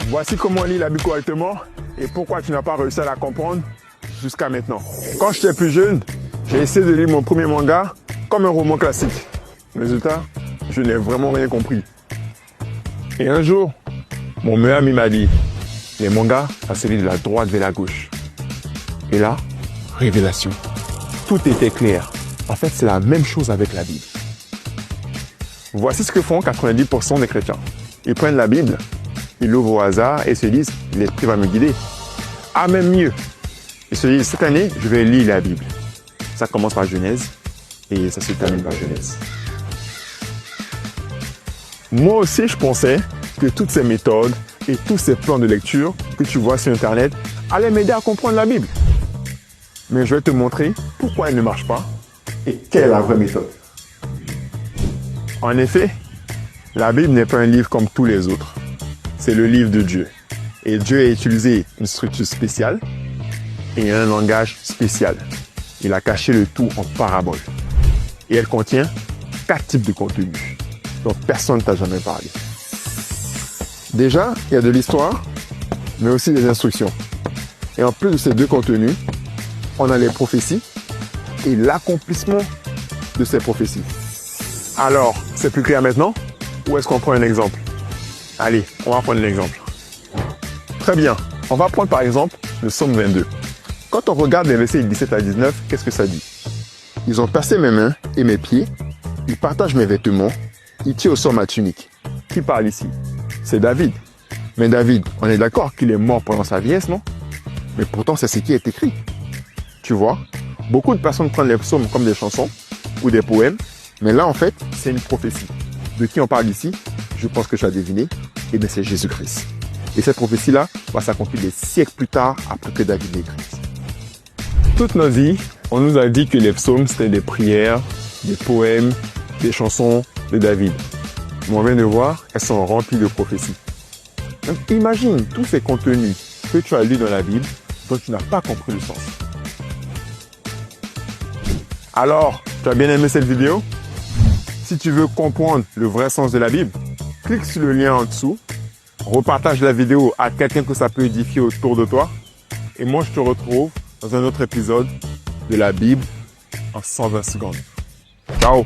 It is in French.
Voici comment on lit la Bible correctement et pourquoi tu n'as pas réussi à la comprendre jusqu'à maintenant. Quand j'étais plus jeune, j'ai essayé de lire mon premier manga comme un roman classique. Résultat, je n'ai vraiment rien compris. Et un jour, mon meilleur ami m'a dit, les mangas, ça se lit de la droite vers la gauche. Et là, révélation. Tout était clair. En fait, c'est la même chose avec la Bible. Voici ce que font 90% des chrétiens. Ils prennent la Bible, ils l'ouvrent au hasard et se disent, l'Esprit va me guider. Ah, même mieux. Ils se disent, cette année, je vais lire la Bible. Ça commence par Genèse et ça se termine par Genèse. Moi aussi, je pensais que toutes ces méthodes et tous ces plans de lecture que tu vois sur Internet allaient m'aider à comprendre la Bible. Mais je vais te montrer pourquoi elle ne marche pas et quelle est la vraie méthode. En effet, la Bible n'est pas un livre comme tous les autres. C'est le livre de Dieu. Et Dieu a utilisé une structure spéciale et un langage spécial. Il a caché le tout en parabole. Et elle contient 4 types de contenus dont personne ne t'a jamais parlé. Déjà, il y a de l'histoire, mais aussi des instructions. Et en plus de ces 2 contenus, on a les prophéties et l'accomplissement de ces prophéties. Alors, c'est plus clair maintenant? Ou est-ce qu'on prend un exemple? Allez, on va prendre un exemple. Très bien, on va prendre par exemple le psaume 22. Quand on regarde les versets 17 à 19, qu'est-ce que ça dit? Ils ont percé mes mains et mes pieds, ils partagent mes vêtements, ils tirent au sort ma tunique. Qui parle ici? C'est David. Mais David, on est d'accord qu'il est mort pendant sa vieillesse, non? Mais pourtant, c'est ce qui est écrit. Tu vois, beaucoup de personnes prennent les psaumes comme des chansons ou des poèmes, mais là, en fait, c'est une prophétie. De qui on parle ici? Je pense que tu as deviné. Eh bien, c'est Jésus-Christ. Et cette prophétie-là va s'accomplir des siècles plus tard, après que David l'ait écrite. Toute notre vie, on nous a dit que les psaumes, c'était des prières, des poèmes, des chansons de David. Mais on vient de voir, elles sont remplies de prophéties. Donc, imagine tous ces contenus que tu as lus dans la Bible, dont tu n'as pas compris le sens. Alors, tu as bien aimé cette vidéo? Si tu veux comprendre le vrai sens de la Bible, clique sur le lien en dessous, repartage la vidéo à quelqu'un que ça peut édifier autour de toi. Et moi, je te retrouve dans un autre épisode de la Bible en 120 secondes. Ciao!